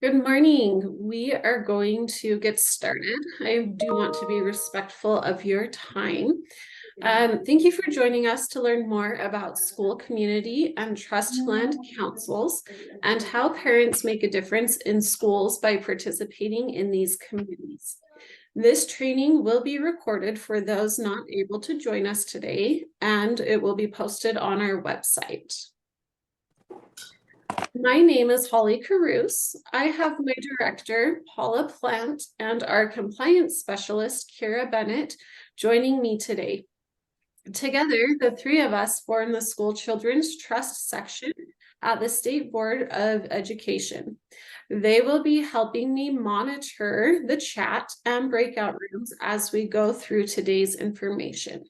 Good morning. We are going to get started. I do want to be respectful of your time. Thank you for joining us to learn more about school community and trust land councils and how parents make a difference in schools by participating in these committees. This training will be recorded for those not able to join us today, and it will be posted on our website. My name is Holly Carouse. I have my director, Paula Plant, and our compliance specialist, Kira Bennett, joining me today. Together, the three of us form the School Children's Trust section at the State Board of Education. They will be helping me monitor the chat and breakout rooms as we go through today's information.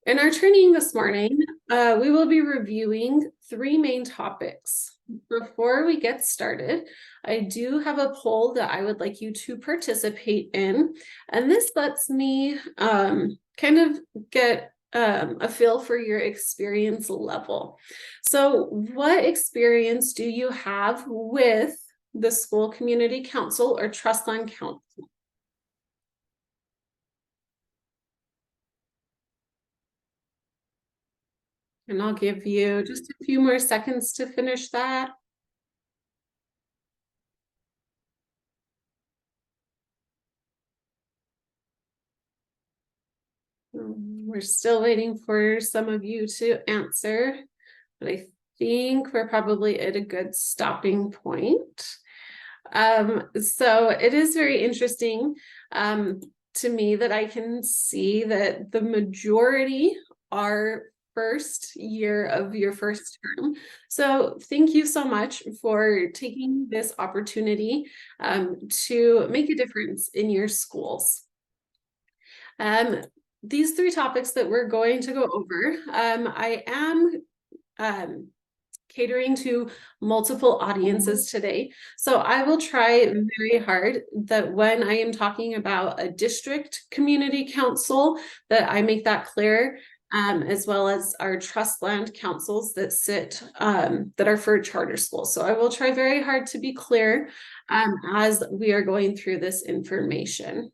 In our training this morning, we will be reviewing three main topics. Before we get started, I do have a poll that I would like you to participate in, and this lets me kind of get a feel for your experience level. So what experience do you have with the school community council or trust land council? And I'll give you just a few more seconds to finish that. We're still waiting for some of you to answer, but I think we're probably at a good stopping point. So it is very interesting to me that I can see that the majority are first year of your first term. So thank you so much for taking this opportunity to make a difference in your schools. These three topics that we're going to go over, I am catering to multiple audiences today. So I will try very hard that when I am talking about a district community council, that I make that clear, as well as our trust land councils that sit, that are for charter schools. So I will try very hard to be clear as we are going through this information.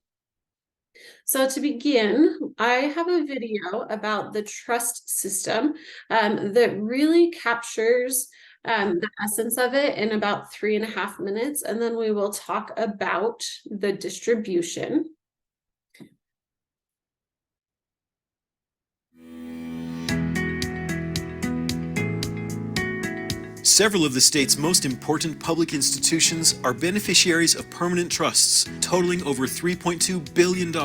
So to begin, I have a video about the trust system that really captures the essence of it in about 3.5 minutes, and then we will talk about the distribution. Several of the state's most important public institutions are beneficiaries of permanent trusts, totaling over $3.2 billion.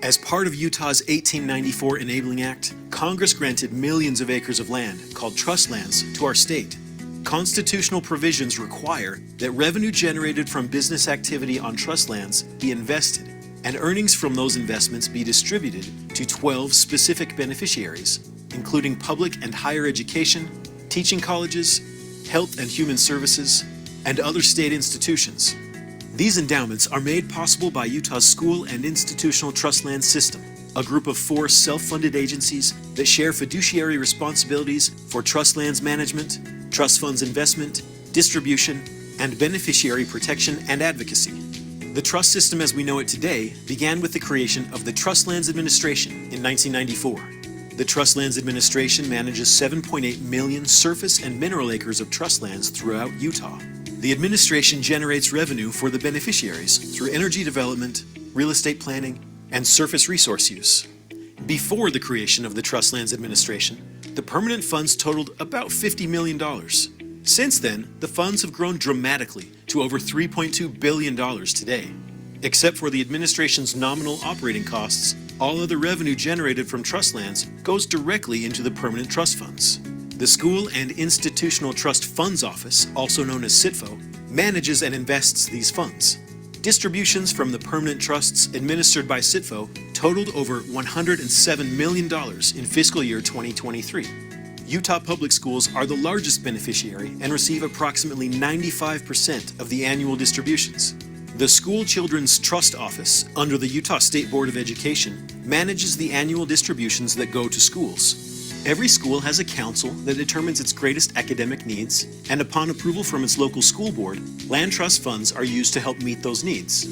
As part of Utah's 1894 Enabling Act, Congress granted millions of acres of land, called trust lands, to our state. Constitutional provisions require that revenue generated from business activity on trust lands be invested, and earnings from those investments be distributed to 12 specific beneficiaries, including public and higher education, teaching colleges, health and human services, and other state institutions. These endowments are made possible by Utah's School and Institutional Trust Land System, a group of 4 self-funded agencies that share fiduciary responsibilities for trust lands management, trust funds investment, distribution, and beneficiary protection and advocacy. The trust system as we know it today began with the creation of the Trust Lands Administration in 1994. The Trust Lands Administration manages 7.8 million surface and mineral acres of trust lands throughout Utah. The administration generates revenue for the beneficiaries through energy development, real estate planning, and surface resource use. Before the creation of the Trust Lands Administration, the permanent funds totaled about $50 million. Since then, the funds have grown dramatically to over $3.2 billion today. Except for the administration's nominal operating costs, all other revenue generated from trust lands goes directly into the permanent trust funds. The School and Institutional Trust Funds Office, also known as SITFO, manages and invests these funds. Distributions from the permanent trusts administered by SITFO totaled over $107 million in fiscal year 2023. Utah Public Schools are the largest beneficiary and receive approximately 95% of the annual distributions. The School Children's Trust Office, under the Utah State Board of Education, manages the annual distributions that go to schools. Every school has a council that determines its greatest academic needs, and upon approval from its local school board, land trust funds are used to help meet those needs.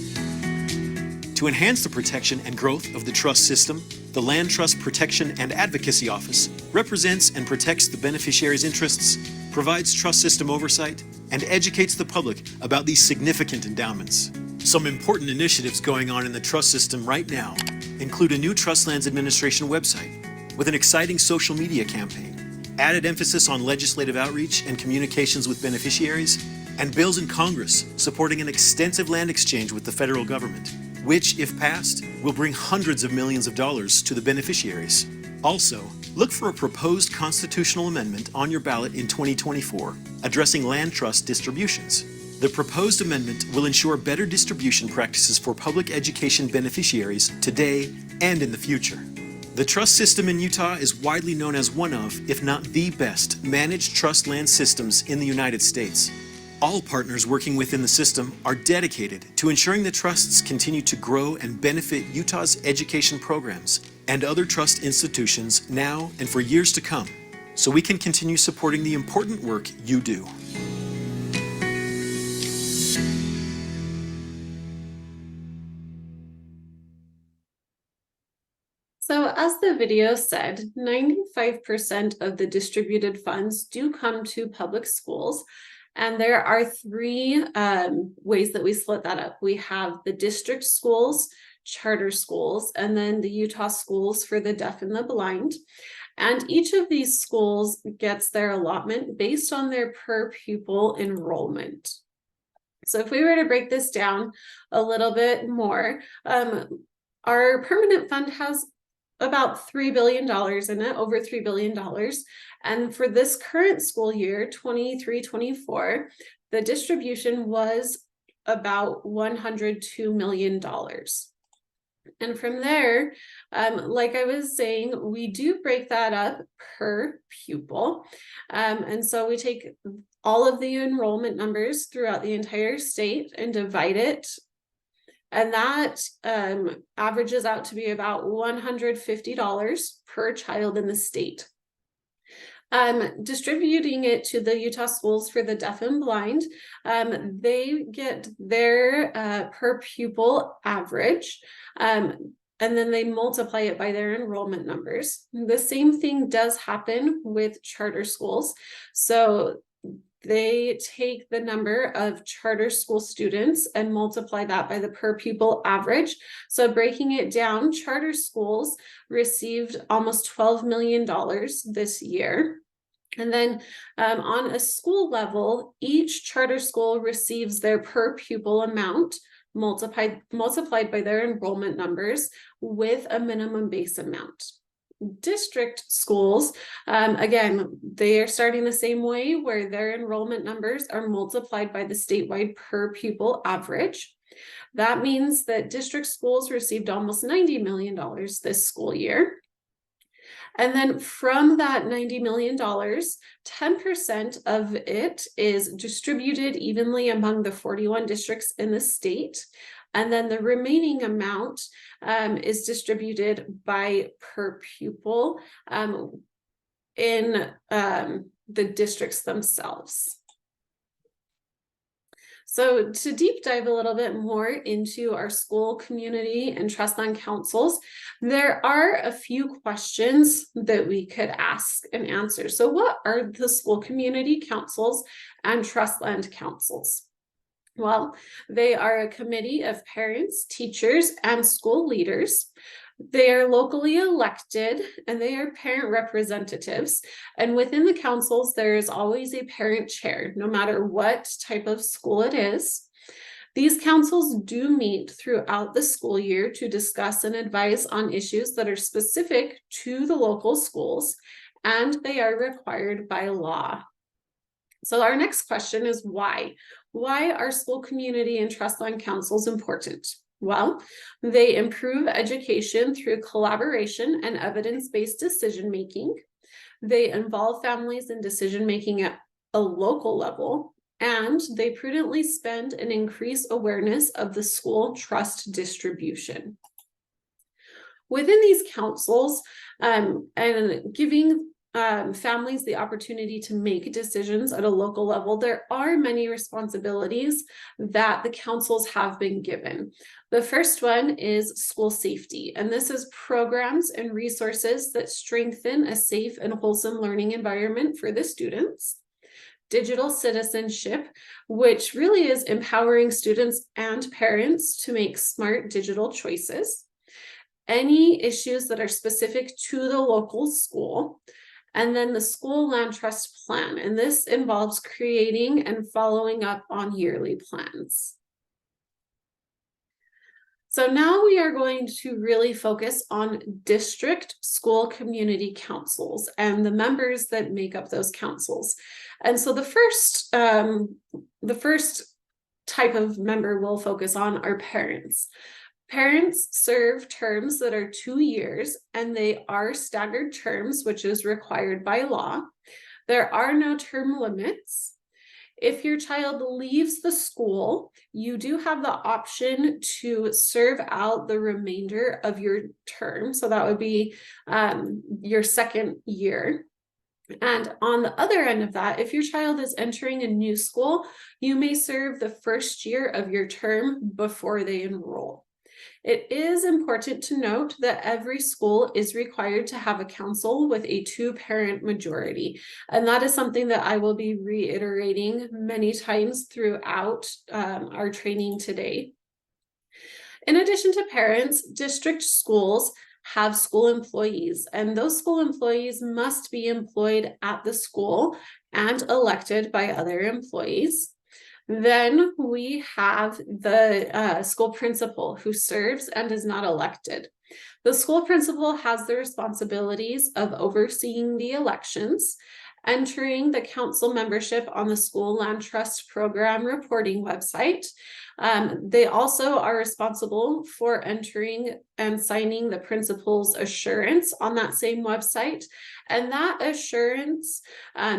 To enhance the protection and growth of the trust system, the Land Trust Protection and Advocacy Office represents and protects the beneficiaries' interests, provides trust system oversight, and educates the public about these significant endowments. Some important initiatives going on in the trust system right now include a new Trust Lands Administration website with an exciting social media campaign, added emphasis on legislative outreach and communications with beneficiaries, and bills in Congress supporting an extensive land exchange with the federal government, which, if passed, will bring hundreds of millions of dollars to the beneficiaries. Also, look for a proposed constitutional amendment on your ballot in 2024 addressing land trust distributions. The proposed amendment will ensure better distribution practices for public education beneficiaries today and in the future. The trust system in Utah is widely known as one of, if not the best, managed trust land systems in the United States. All partners working within the system are dedicated to ensuring the trusts continue to grow and benefit Utah's education programs and other trust institutions now and for years to come, so we can continue supporting the important work you do. So as the video said, 95% of the distributed funds do come to public schools. And there are three ways that we split that up. We have the district schools, charter schools, and then the Utah schools for the deaf and the blind. And each of these schools gets their allotment based on their per pupil enrollment. So if we were to break this down a little bit more, our permanent fund has about $3 billion in it, over $3 billion. And for this current school year, 23-24, the distribution was about $102 million. And from there, like I was saying, we do break that up per pupil. And so we take all of the enrollment numbers throughout the entire state and divide it. And that averages out to be about $150 per child in the state. Distributing it to the Utah schools for the deaf and blind, they get their per pupil average, and then they multiply it by their enrollment numbers. The same thing does happen with charter schools. So they take the number of charter school students and multiply that by the per pupil average. So breaking it down, charter schools received almost $12 million this year. And then on a school level, each charter school receives their per pupil amount multiplied by their enrollment numbers with a minimum base amount. District schools, again, they are starting the same way where their enrollment numbers are multiplied by the statewide per pupil average. That means that district schools received almost $90 million this school year. And then from that $90 million, 10% of it is distributed evenly among the 41 districts in the state. And then the remaining amount is distributed by per pupil in the districts themselves. So to deep dive a little bit more into our school community and trust land councils, there are a few questions that we could ask and answer. So what are the school community councils and trust land councils? Well, they are a committee of parents, teachers, and school leaders. They are locally elected and they are parent representatives. And within the councils, there is always a parent chair, no matter what type of school it is. These councils do meet throughout the school year to discuss and advise on issues that are specific to the local schools, and they are required by law. So our next question is why? Why are school community and trust land councils important? Well, they improve education through collaboration and evidence-based decision-making. They involve families in decision-making at a local level, and they prudently spend and increase awareness of the school trust distribution. Within these councils, and giving families the opportunity to make decisions at a local level, there are many responsibilities that the councils have been given. The first one is school safety, and this is programs and resources that strengthen a safe and wholesome learning environment for the students. Digital citizenship, which really is empowering students and parents to make smart digital choices. Any issues that are specific to the local school. And then the school land trust plan, and this involves creating and following up on yearly plans. So now we are going to really focus on district school community councils and the members that make up those councils. And so the first type of member we'll focus on are parents. Parents serve terms that are 2 years, and they are staggered terms, which is required by law. There are no term limits. If your child leaves the school, you do have the option to serve out the remainder of your term. So that would be your second year. And on the other end of that, if your child is entering a new school, you may serve the first year of your term before they enroll. It is important to note that every school is required to have a council with a 2-parent majority. And that is something that I will be reiterating many times throughout our training today. In addition to parents, district schools have school employees, and those school employees must be employed at the school and elected by other employees. Then we have the school principal who serves and is not elected. The school principal has the responsibilities of overseeing the elections, entering the council membership on the school land trust program reporting website. They also are responsible for entering and signing the principal's assurance on that same website. And that assurance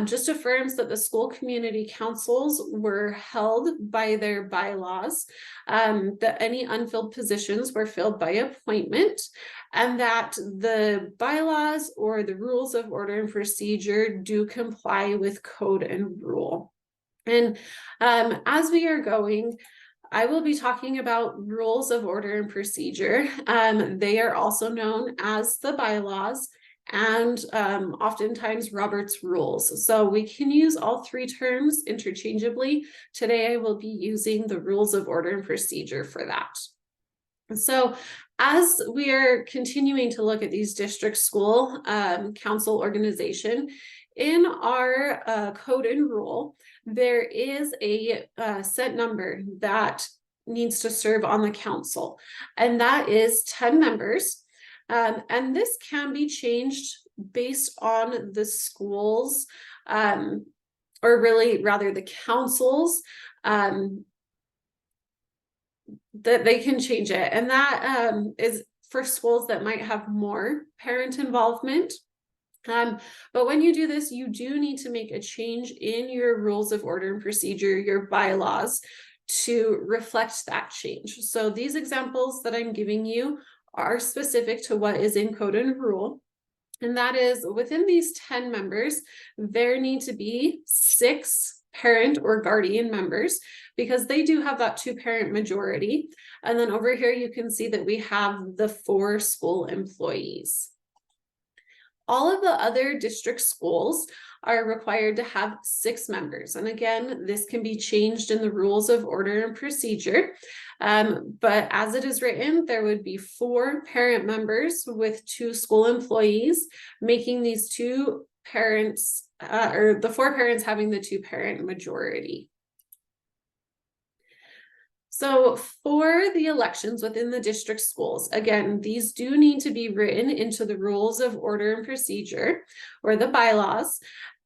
just affirms that the school community councils were held by their bylaws, that any unfilled positions were filled by appointment, and that the bylaws or the rules of order and procedure do comply with code and rule. And as we are going, I will be talking about rules of order and procedure. They are also known as the bylaws and oftentimes Robert's rules. So we can use all 3 terms interchangeably. Today, I will be using the rules of order and procedure for that. So as we are continuing to look at these district school council organization, in our code and rule, there is a set number that needs to serve on the council, and that is 10 members. And this can be changed based on the schools, or really rather the councils, that they can change it. And that is for schools that might have more parent involvement. But when you do this, you do need to make a change in your rules of order and procedure, your bylaws, to reflect that change. So these examples that I'm giving you are specific to what is in code and rule. And that is, within these 10 members, there need to be 6 parent or guardian members, because they do have that 2-parent majority. And then over here, you can see that we have the 4 school employees. All of the other district schools are required to have 6 members. And again, this can be changed in the rules of order and procedure. But as it is written, there would be 4 parent members with 2 school employees, making these 2 parents, or the 4 parents having the 2-parent majority. So for the elections within the district schools, again, these do need to be written into the rules of order and procedure, or the bylaws,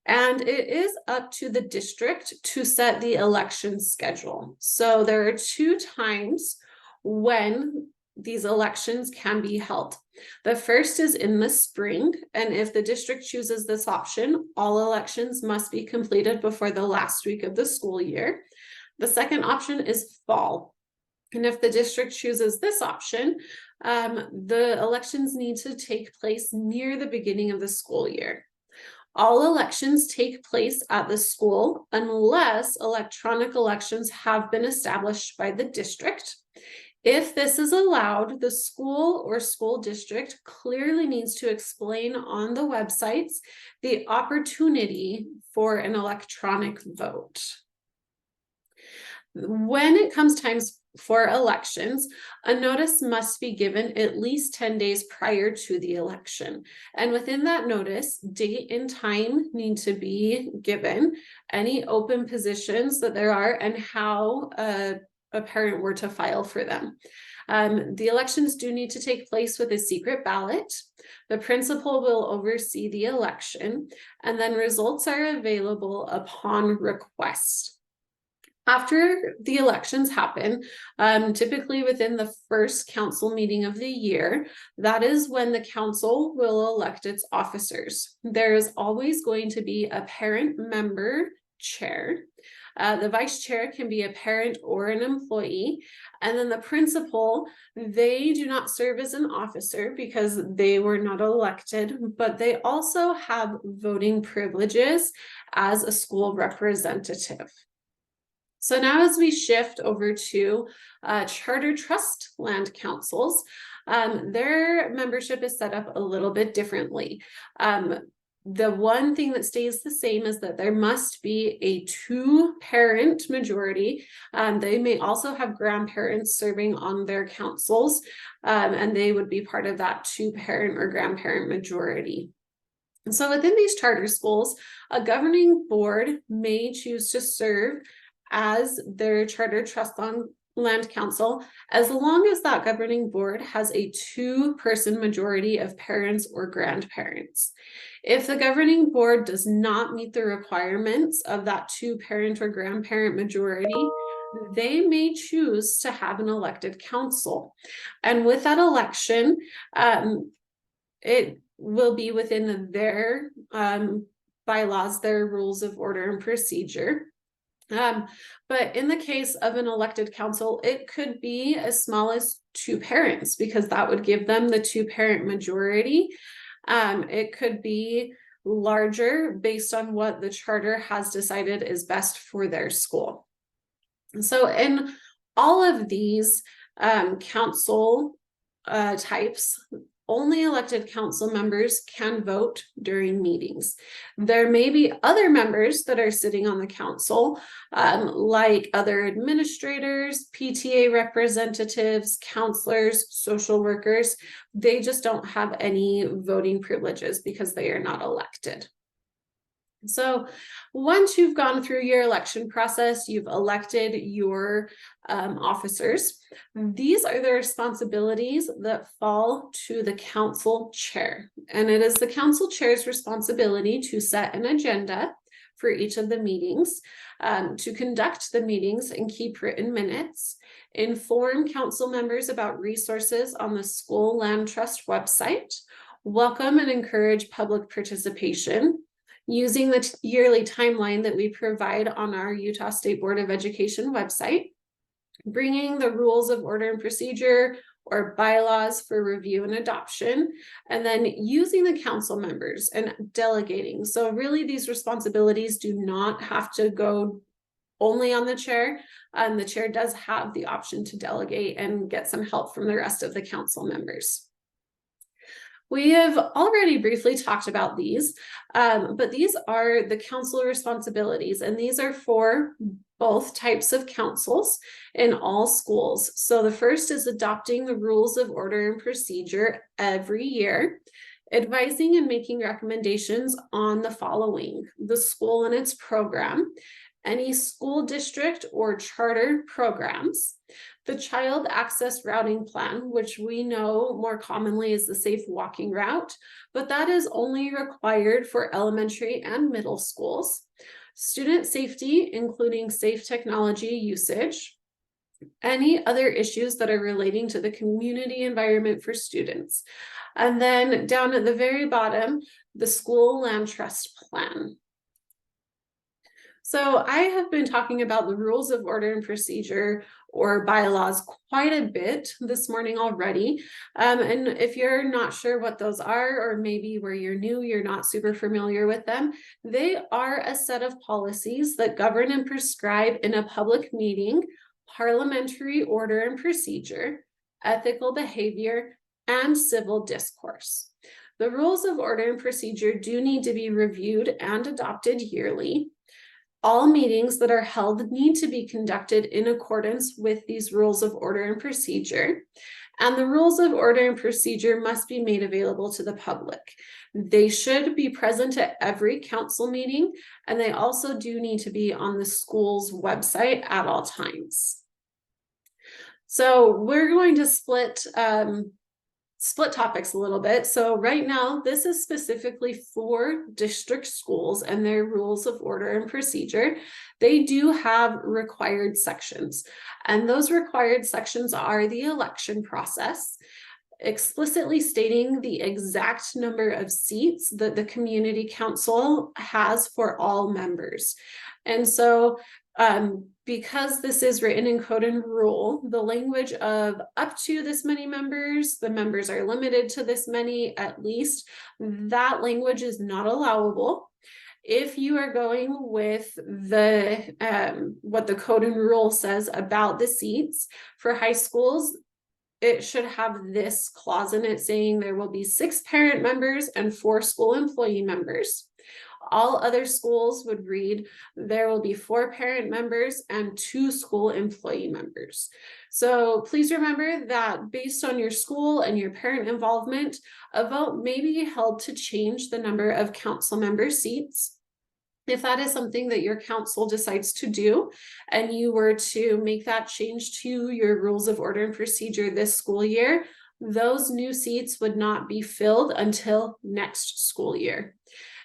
and it is up to the district to set the election schedule. So there are 2 times when these elections can be held. The first is in the spring, and if the district chooses this option, all elections must be completed before the last week of the school year. The second option is fall. And if the district chooses this option, the elections need to take place near the beginning of the school year. All elections take place at the school unless electronic elections have been established by the district. If this is allowed, the school or school district clearly needs to explain on the websites the opportunity for an electronic vote. When it comes times for elections, a notice must be given at least 10 days prior to the election. And within that notice, date and time need to be given, any open positions that there are, and how a parent were to file for them. The elections do need to take place with a secret ballot. The principal will oversee the election, and then results are available upon request. After the elections happen, typically within the first council meeting of the year, that is when the council will elect its officers. There is always going to be a parent member chair. The vice chair can be a parent or an employee. And then the principal, they do not serve as an officer because they were not elected, but they also have voting privileges as a school representative. So now as we shift over to charter trust land councils, their membership is set up a little bit differently. The one thing that stays the same is that there must be a 2-parent majority. They may also have grandparents serving on their councils, and they would be part of that 2-parent or grandparent majority. And so within these charter schools, a governing board may choose to serve as their charter trust land council, as long as that governing board has a 2-person majority of parents or grandparents. If the governing board does not meet the requirements of that 2-parent or grandparent majority, they may choose to have an elected council. And with that election, it will be within their bylaws, their rules of order and procedure. But in the case of an elected council, it could be as small as 2 parents because that would give them the 2-parent majority. It could be larger based on what the charter has decided is best for their school. So in all of these council types, only elected council members can vote during meetings. There may be other members that are sitting on the council, like other administrators, PTA representatives, counselors, social workers. They just don't have any voting privileges because they are not elected. So once you've gone through your election process, you've elected your officers. These are the responsibilities that fall to the council chair. And it is the council chair's responsibility to set an agenda for each of the meetings, to conduct the meetings and keep written minutes, inform council members about resources on the School Land Trust website, welcome and encourage public participation, using the yearly timeline that we provide on our Utah State Board of Education website, bringing the rules of order and procedure or bylaws for review and adoption, and then using the council members and delegating. So really these responsibilities do not have to go only on the chair. The chair does have the option to delegate and get some help from the rest of the council members. We have already briefly talked about these, but these are the council responsibilities, and these are for both types of councils in all schools. So the first is adopting the rules of order and procedure every year, advising and making recommendations on the following: the school and its program, any school district or charter programs, the child access routing plan, which we know more commonly is the safe walking route, but that is only required for elementary and middle schools, student safety, including safe technology usage, any other issues that are relating to the community environment for students. And then down at the very bottom, the school land trust plan. So I have been talking about the rules of order and procedure or bylaws quite a bit this morning already. And if you're not sure what those are, or maybe where you're new, you're not super familiar with them, they are a set of policies that govern and prescribe in a public meeting, parliamentary order and procedure, ethical behavior, and civil discourse. The rules of order and procedure do need to be reviewed and adopted yearly. All meetings that are held need to be conducted in accordance with these rules of order and procedure. And the rules of order and procedure must be made available to the public. They should be present at every council meeting, and they also do need to be on the school's website at all times. So we're going to split topics a little bit. So right now, this is specifically for district schools and their rules of order and procedure. They do have required sections, and those required sections are the election process, explicitly stating the exact number of seats that the community council has for all members. And so because this is written in code and rule, the language of up to this many members, the members are limited to this many at least, that language is not allowable. If you are going with the what the code and rule says about the seats for high schools, it should have this clause in it saying there will be 6 parent members and 4 school employee members. All other schools would read, there will be 4 parent members and 2 school employee members. So please remember that based on your school and your parent involvement, a vote may be held to change the number of council member seats. If that is something that your council decides to do, and you were to make that change to your rules of order and procedure this school year, those new seats would not be filled until next school year.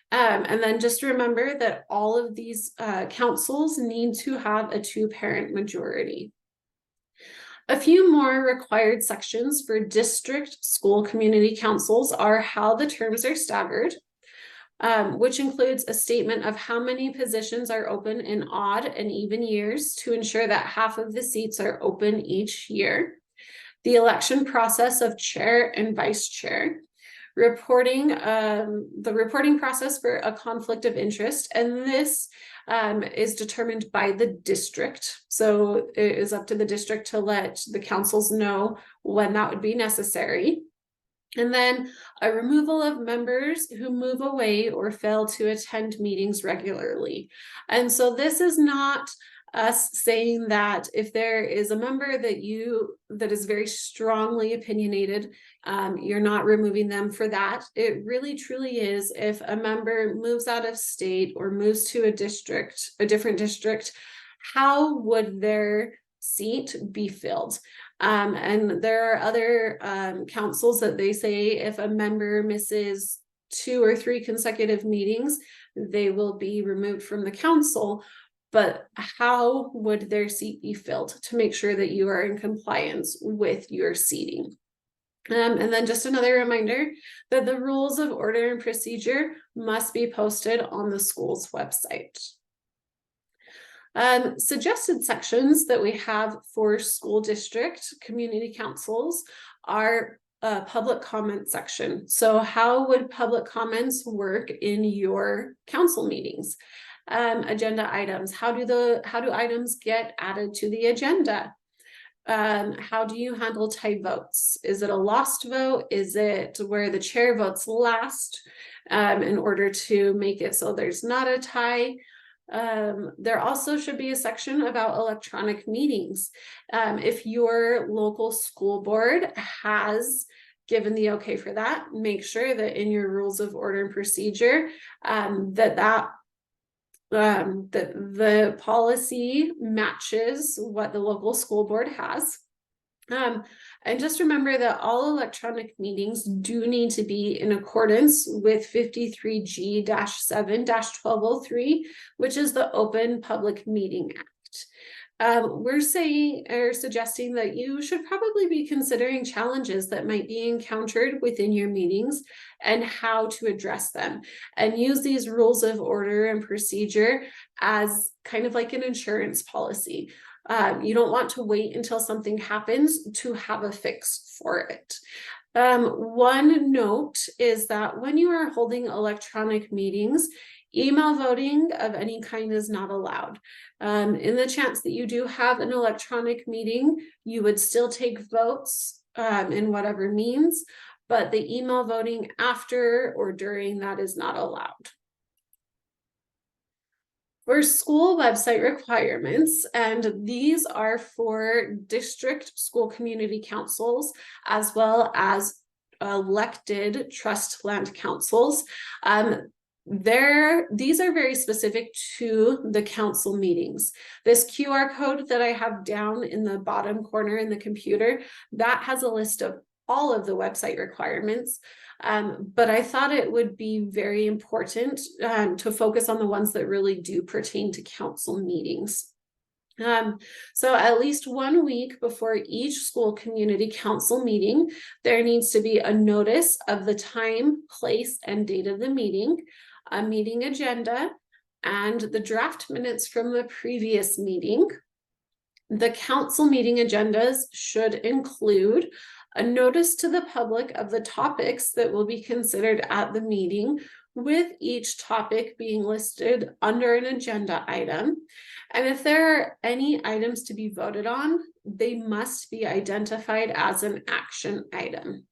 And then just remember that all of these councils need to have a 2-parent majority. A few more required sections for district school community councils are how the terms are staggered, which includes a statement of how many positions are open in odd and even years to ensure that half of the seats are open each year. The election process of chair and vice chair. Reporting, the reporting process for a conflict of interest, and this is determined by the district. So it is up to the district to let the councils know when that would be necessary. And then a removal of members who move away or fail to attend meetings regularly. And so this is not us saying that if there is a member that is very strongly opinionated, you're not removing them for that. It really truly is if a member moves out of state or moves to a different district, how would their seat be filled? And there are other councils that they say if a member misses 2 or 3 consecutive meetings, they will be removed from the council. But how would their seat be filled to make sure that you are in compliance with your seating? And then just another reminder that the rules of order and procedure must be posted on the school's website. Suggested sections that we have for school district community councils are a public comment section. So how would public comments work in your council meetings? Agenda items. How do items get added to the agenda? How do you handle tie votes? Is it a lost vote? Is it where the chair votes last in order to make it so there's not a tie? There also should be a section about electronic meetings. If your local school board has given the okay for that, make sure that in your rules of order and procedure that the policy matches what the local school board has. And just remember that all electronic meetings do need to be in accordance with 53G-7-1203, which is the Open Public Meeting Act. we're saying or suggesting that you should probably be considering challenges that might be encountered within your meetings and how to address them, and use these rules of order and procedure as kind of like an insurance policy. You don't want to wait until something happens to have a fix for it. One note is that when you are holding electronic meetings, email voting of any kind is not allowed. In the chance that you do have an electronic meeting, you would still take votes in whatever means, but the email voting after or during that is not allowed. For school website requirements, and these are for district school community councils as well as elected trust land councils. These are very specific to the council meetings. This QR code that I have down in the bottom corner in the computer, that has a list of all of the website requirements. But I thought it would be very important to focus on the ones that really do pertain to council meetings. So at least 1 week before each school community council meeting, there needs to be a notice of the time, place, and date of the meeting, a meeting agenda, and the draft minutes from the previous meeting. The council meeting agendas should include a notice to the public of the topics that will be considered at the meeting, with each topic being listed under an agenda item. And if there are any items to be voted on, they must be identified as an action item.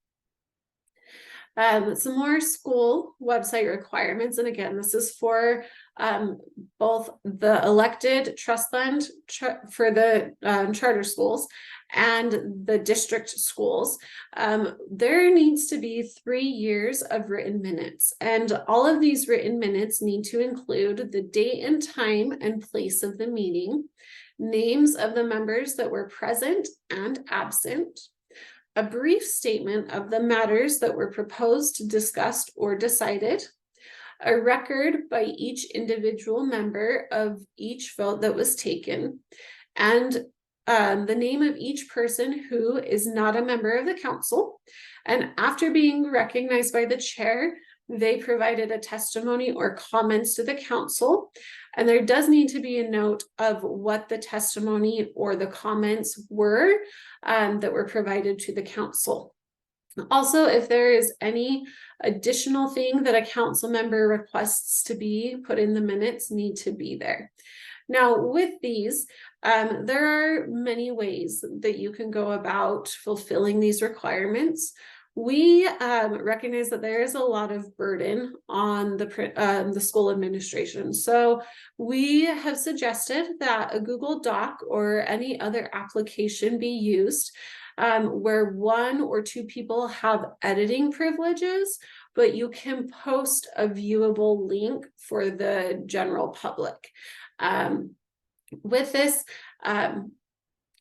Some more school website requirements, and again, this is for both the elected trust land for the charter schools and the district schools. There needs to be 3 years of written minutes, and all of these written minutes need to include the date and time and place of the meeting, names of the members that were present and absent, a brief statement of the matters that were proposed, discussed, or decided, a record by each individual member of each vote that was taken, and the name of each person who is not a member of the council. And after being recognized by the chair, they provided a testimony or comments to the council. And there does need to be a note of what the testimony or the comments were that were provided to the council. Also, if there is any additional thing that a council member requests to be put in the minutes, need to be there. Now, with these, there are many ways that you can go about fulfilling these requirements. We recognize that there is a lot of burden on the school administration. So we have suggested that a Google Doc or any other application be used where 1 or 2 people have editing privileges, but you can post a viewable link for the general public. With this,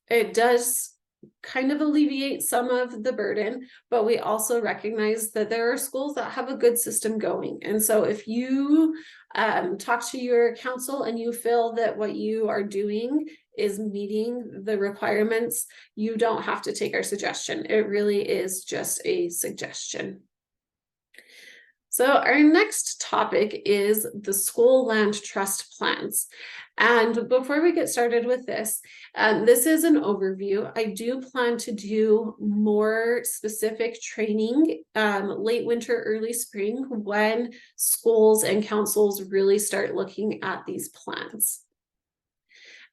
it does kind of alleviate some of the burden, but we also recognize that there are schools that have a good system going. And so if you talk to your council and you feel that what you are doing is meeting the requirements, you don't have to take our suggestion. It really is just a suggestion. So our next topic is the school land trust plans. And before we get started with this, this is an overview. I do plan to do more specific training late winter, early spring, when schools and councils really start looking at these plans.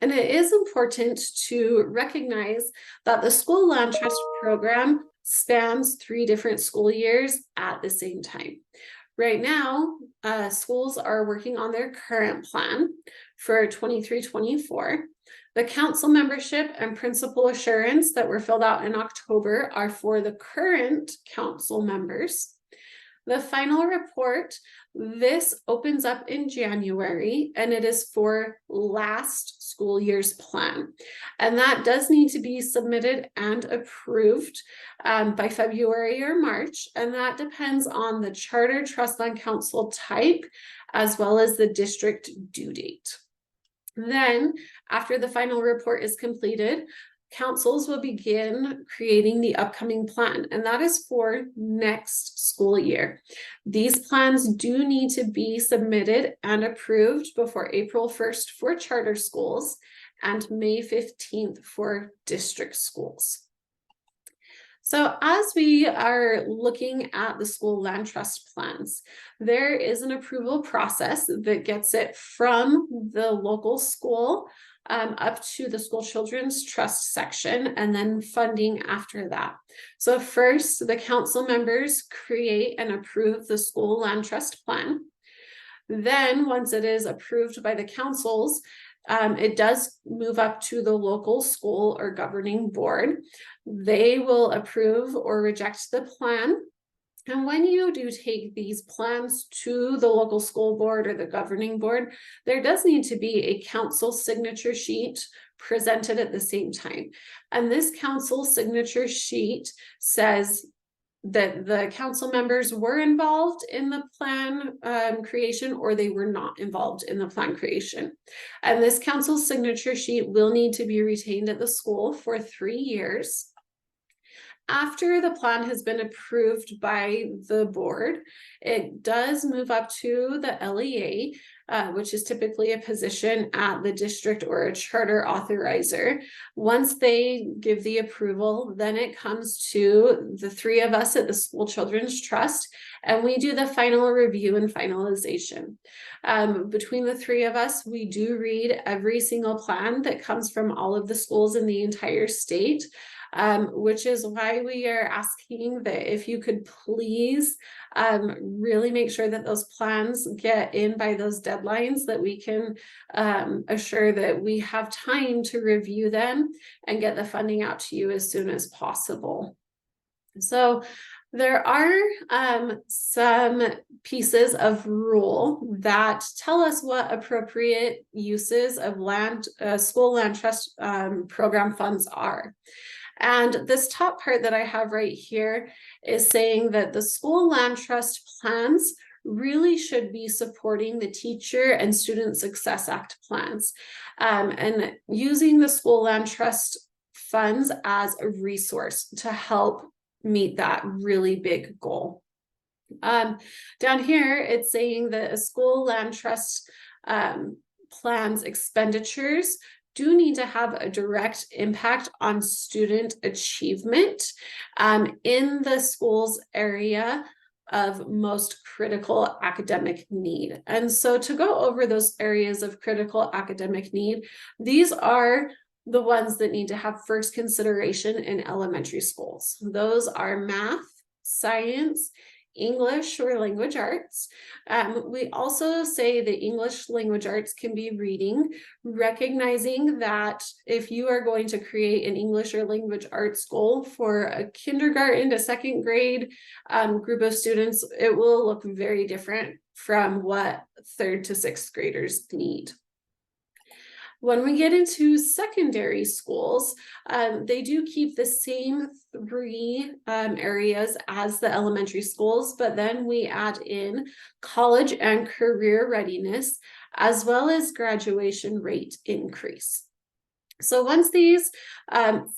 And it is important to recognize that the school land trust program spans 3 different school years at the same time. Right now, schools are working on their current plan for 23-24. The council membership and principal assurance that were filled out in October are for the current council members. The final report, this opens up in January, and it is for last school year's plan. And that does need to be submitted and approved by February or March. And that depends on the charter trust land council type, as well as the district due date. Then After the final report is completed, councils will begin creating the upcoming plan, and that is for next school year. These plans do need to be submitted and approved before April 1st for charter schools and May 15th for district schools. So as we are looking at the school land trust plans, there is an approval process that gets it from the local school up to the school children's trust section, and then funding after that. So first, the council members create and approve the school land trust plan. Then once it is approved by the councils, it does move up to the local school or governing board. They will approve or reject the plan. And when you do take these plans to the local school board or the governing board, there does need to be a council signature sheet presented at the same time. And this council signature sheet says that the council members were involved in the plan creation, or they were not involved in the plan creation. And this council signature sheet will need to be retained at the school for 3 years. After the plan has been approved by the board, it does move up to the LEA, which is typically a position at the district or a charter authorizer. Once they give the approval, then it comes to the 3 of us at the School Children's Trust, and we do the final review and finalization. Between the 3 of us, we do read every single plan that comes from all of the schools in the entire state. Which is why we are asking that if you could please really make sure that those plans get in by those deadlines, that we can assure that we have time to review them and get the funding out to you as soon as possible. So there are some pieces of rule that tell us what appropriate uses of land, school land trust program funds are. And this top part that I have right here is saying that the school land trust plans really should be supporting the Teacher and Student Success Act plans, and using the school land trust funds as a resource to help meet that really big goal. Down here, it's saying that a school land trust plans expenditures do need to have a direct impact on student achievement in the school's area of most critical academic need. And so to go over those areas of critical academic need, these are the ones that need to have first consideration in elementary schools. Those are math, science, English or language arts. We also say that English language arts can be reading, recognizing that if you are going to create an English or language arts goal for a kindergarten to 2nd grade group of students, it will look very different from what 3rd to 6th graders need. When we get into secondary schools, they do keep the same 3 areas as the elementary schools, but then we add in college and career readiness, as well as graduation rate increase. So once these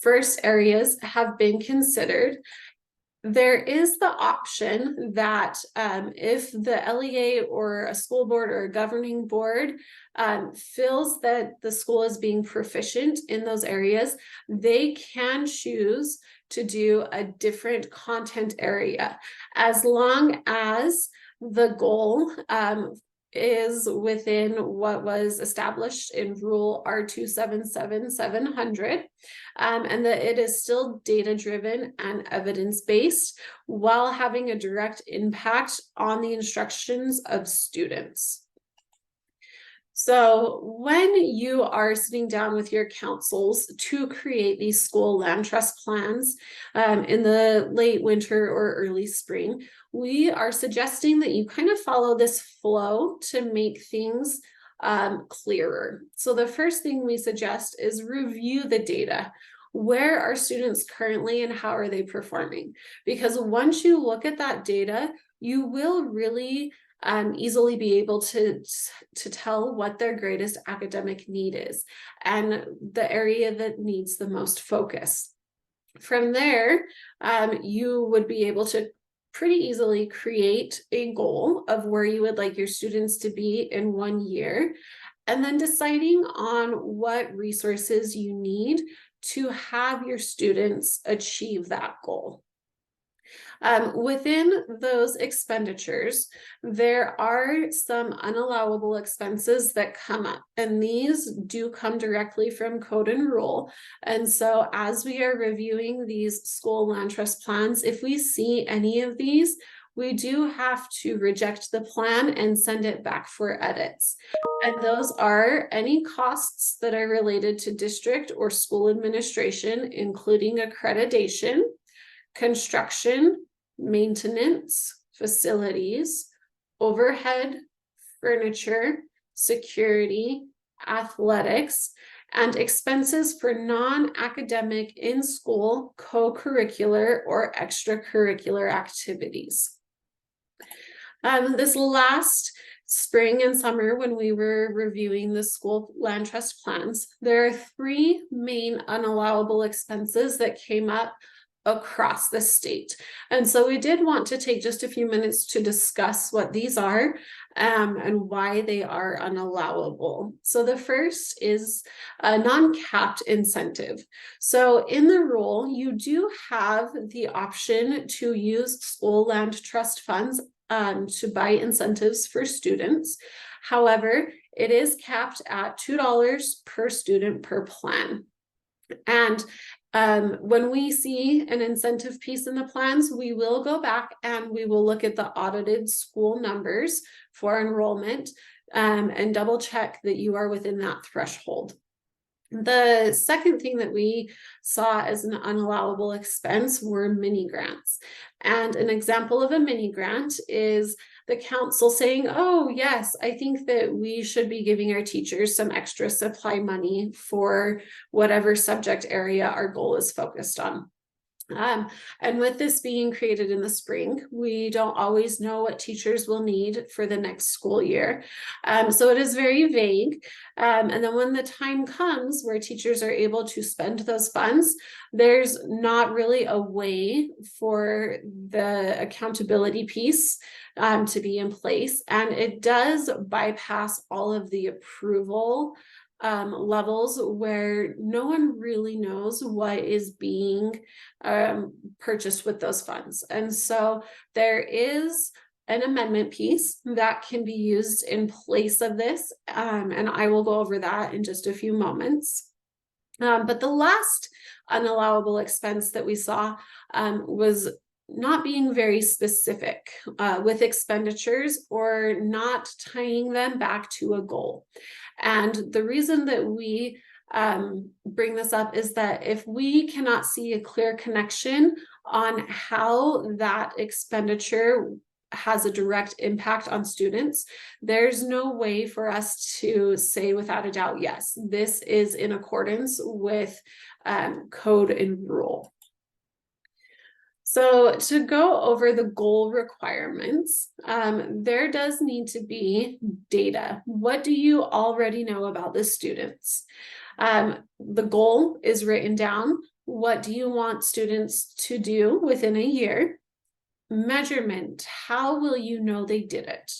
first areas have been considered, there is the option that if the LEA or a school board or a governing board feels that the school is being proficient in those areas, they can choose to do a different content area, as long as the goal is within what was established in Rule R277700, and that it is still data-driven and evidence-based while having a direct impact on the instructions of students. So when you are sitting down with your councils to create these school land trust plans in the late winter or early spring, we are suggesting that you kind of follow this flow to make things clearer. So the first thing we suggest is review the data. Where are students currently and how are they performing? Because once you look at that data, you will really easily be able to tell what their greatest academic need is and the area that needs the most focus. From there, you would be able to pretty easily create a goal of where you would like your students to be in 1 year, and then deciding on what resources you need to have your students achieve that goal. Within those expenditures, there are some unallowable expenses that come up, and these do come directly from code and rule. And so as we are reviewing these school land trust plans, if we see any of these, we do have to reject the plan and send it back for edits. And those are any costs that are related to district or school administration, including accreditation, construction, maintenance, facilities, overhead, furniture, security, athletics, and expenses for non-academic in-school co-curricular or extracurricular activities. This last spring and summer, when we were reviewing the school land trust plans, there are 3 main unallowable expenses that came up across the state. And so we did want to take just a few minutes to discuss what these are and why they are unallowable. So the first is a non-capped incentive. So in the rule, you do have the option to use school land trust funds to buy incentives for students. However, it is capped at $2 per student per plan. And when we see an incentive piece in the plans, we will go back and we will look at the audited school numbers for enrollment and double check that you are within that threshold. The second thing that we saw as an unallowable expense were mini grants. And an example of a mini grant is the council saying, oh, yes, I think that we should be giving our teachers some extra supply money for whatever subject area our goal is focused on. And with this being created in the spring, we don't always know what teachers will need for the next school year. So it is very vague. And then when the time comes where teachers are able to spend those funds, there's not really a way for the accountability piece to be in place. And it does bypass all of the approval levels where no one really knows what is being purchased with those funds. And so there is an amendment piece that can be used in place of this, and I will go over that in just a few moments. But the last unallowable expense that we saw was not being very specific with expenditures or not tying them back to a goal. And the reason that we bring this up is that if we cannot see a clear connection on how that expenditure has a direct impact on students, there's no way for us to say without a doubt, yes, this is in accordance with code and rule. So to go over the goal requirements, there does need to be data. What do you already know about the students? The goal is written down. What do you want students to do within a year? Measurement, how will you know they did it?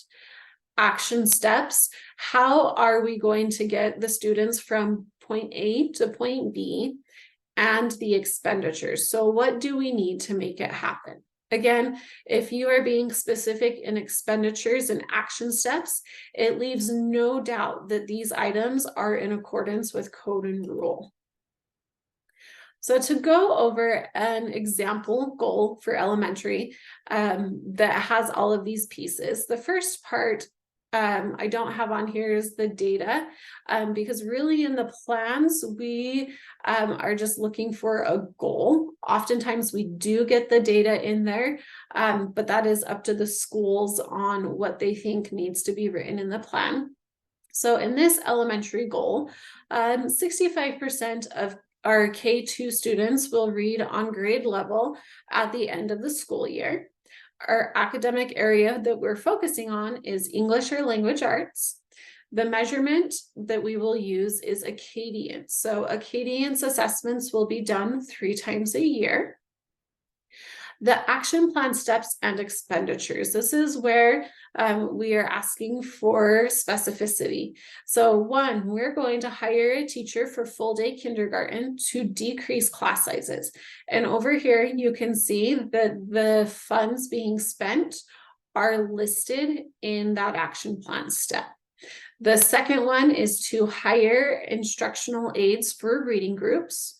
Action steps, how are we going to get the students from point A to point B? And the expenditures. So what do we need to make it happen? Again, if you are being specific in expenditures and action steps, it leaves no doubt that these items are in accordance with code and rule. So to go over an example goal for elementary that has all of these pieces, the first part I don't have on here is the data, because really in the plans, we are just looking for a goal. Oftentimes we do get the data in there, but that is up to the schools on what they think needs to be written in the plan. So in this elementary goal, 65% of our K2 students will read on grade level at the end of the school year. Our academic area that we're focusing on is English or language arts. The measurement that we will use is Acadience. So Acadience assessments will be done 3 times a year. The action plan steps and expenditures. This is where we are asking for specificity. So 1, we're going to hire a teacher for full day kindergarten to decrease class sizes. And over here, you can see that the funds being spent are listed in that action plan step. The second one is to hire instructional aides for reading groups.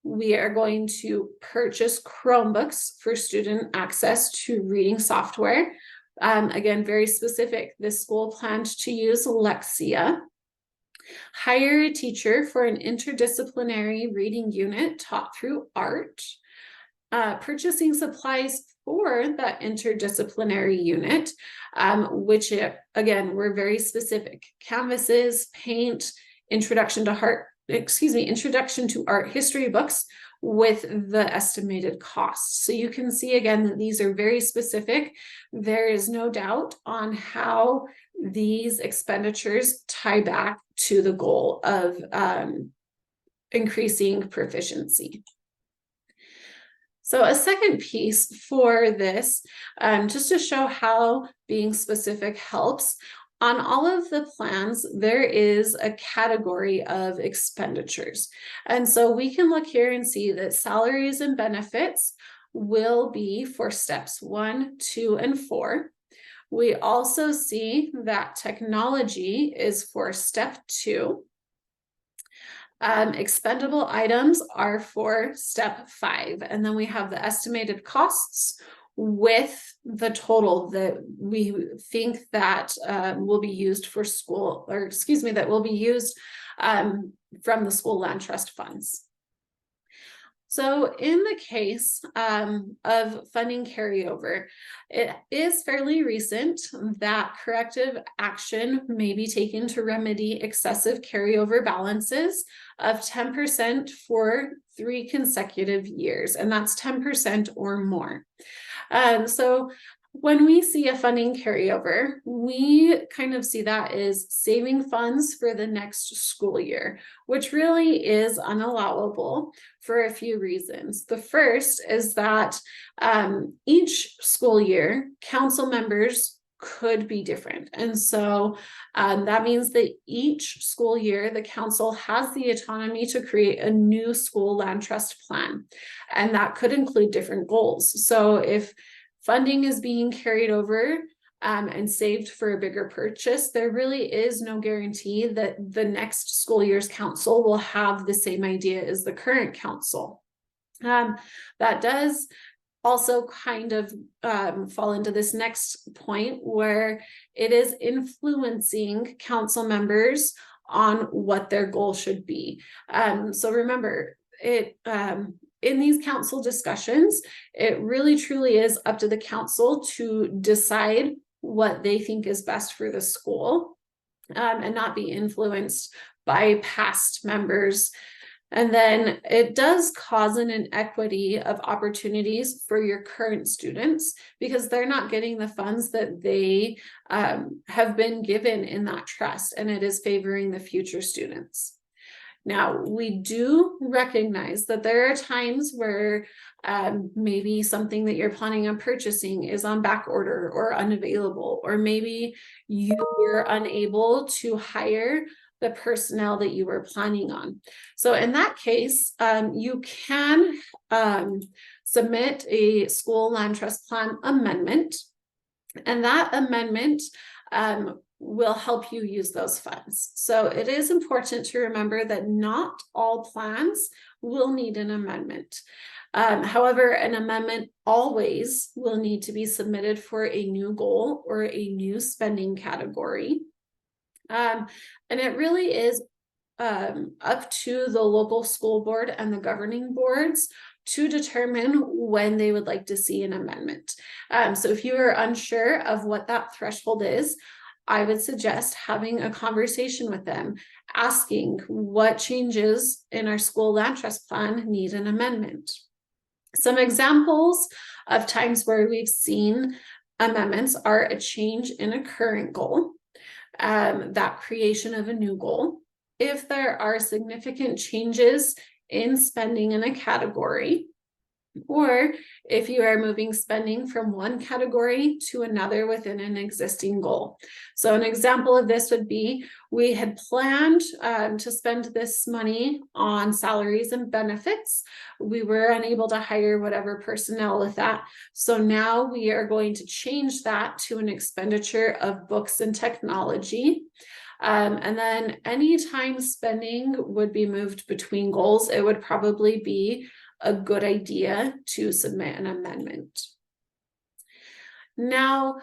We are going to purchase Chromebooks for student access to reading software. Again, very specific. This school planned to use Lexia. Hire a teacher for an interdisciplinary reading unit taught through art. Purchasing supplies for that interdisciplinary unit, which again, we're very specific. Canvases, paint, introduction to art history books with the estimated costs. So you can see again that these are very specific. There is no doubt on how these expenditures tie back to the goal of increasing proficiency. So a second piece for this, just to show how being specific helps, on all of the plans, there is a category of expenditures. And so we can look here and see that salaries and benefits will be for steps 1, 2, and 4. We also see that technology is for step 2. Expendable items are for step 5. And then we have the estimated costs with the total that we think that will be used for school, or excuse me, that will be used from the school land trust funds. So in the case of funding carryover, it is fairly recent that corrective action may be taken to remedy excessive carryover balances of 10% for 3 consecutive years, and that's 10% or more. So when we see a funding carryover, we kind of see that as saving funds for the next school year, which really is unallowable for a few reasons. The first is that each school year, council members could be different. And so that means that each school year, the council has the autonomy to create a new school land trust plan. And that could include different goals. So if funding is being carried over and saved for a bigger purchase, there really is no guarantee that the next school year's council will have the same idea as the current council. That does also kind of fall into this next point where it is influencing council members on what their goal should be. So remember, in these council discussions, it really truly is up to the council to decide what they think is best for the school and not be influenced by past members. And then it does cause an inequity of opportunities for your current students because they're not getting the funds that they have been given in that trust, and it is favoring the future students. Now, we do recognize that there are times where maybe something that you're planning on purchasing is on back order or unavailable, or maybe you were unable to hire the personnel that you were planning on. So in that case, you can submit a school land trust plan amendment, and that amendment will help you use those funds. So it is important to remember that not all plans will need an amendment. However, an amendment always will need to be submitted for a new goal or a new spending category. And it really is up to the local school board and the governing boards to determine when they would like to see an amendment. So if you are unsure of what that threshold is, I would suggest having a conversation with them, asking what changes in our school land trust plan need an amendment. Some examples of times where we've seen amendments are a change in a current goal, that creation of a new goal. If there are significant changes in spending in a category, or if you are moving spending from one category to another within an existing goal. So an example of this would be, we had planned to spend this money on salaries and benefits. We were unable to hire whatever personnel with that. So now we are going to change that to an expenditure of books and technology. And then anytime spending would be moved between goals, it would probably be a good idea to submit an amendment. Now,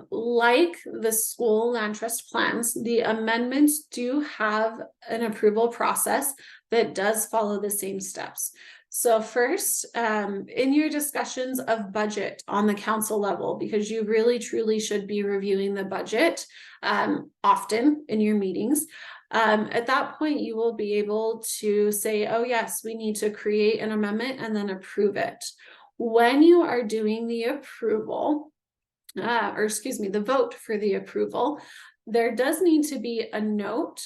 like the school land trust plans, the amendments do have an approval process that does follow the same steps. So first, in your discussions of budget on the council level, because you really truly should be reviewing the budget often in your meetings, at that point, you will be able to say, oh yes, we need to create an amendment and then approve it. When you are doing the approval, the vote for the approval, there does need to be a note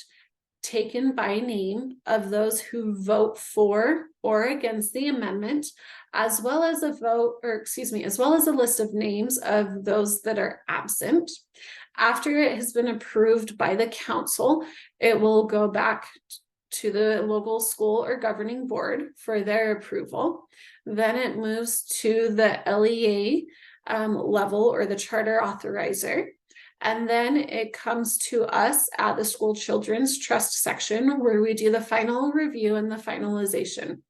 taken by name of those who vote for or against the amendment, as well as a list of names of those that are absent. After it has been approved by the council, it will go back to the local school or governing board for their approval. Then it moves to the LEA level, or the charter authorizer. And then it comes to us at the school children's trust section, where we do the final review and the finalization.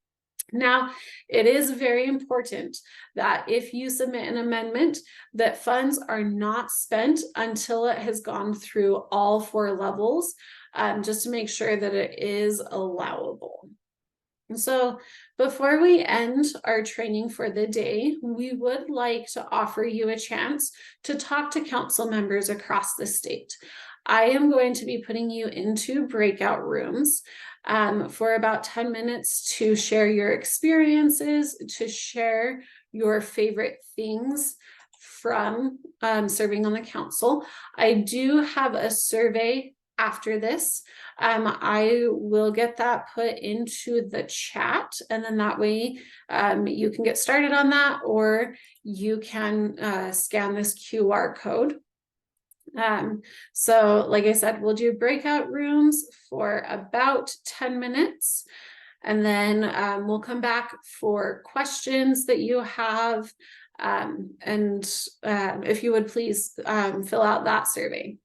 Now, it is very important that if you submit an amendment, that funds are not spent until it has gone through all 4 levels, just to make sure that it is allowable. So before we end our training for the day, we would like to offer you a chance to talk to council members across the state. I am going to be putting you into breakout rooms for about 10 minutes to share your experiences, to share your favorite things from serving on the council. I do have a survey after this. I will get that put into the chat, and then that way you can get started on that, or you can scan this QR code. So like I said, we'll do breakout rooms for about 10 minutes, and then we'll come back for questions that you have, and if you would please fill out that survey.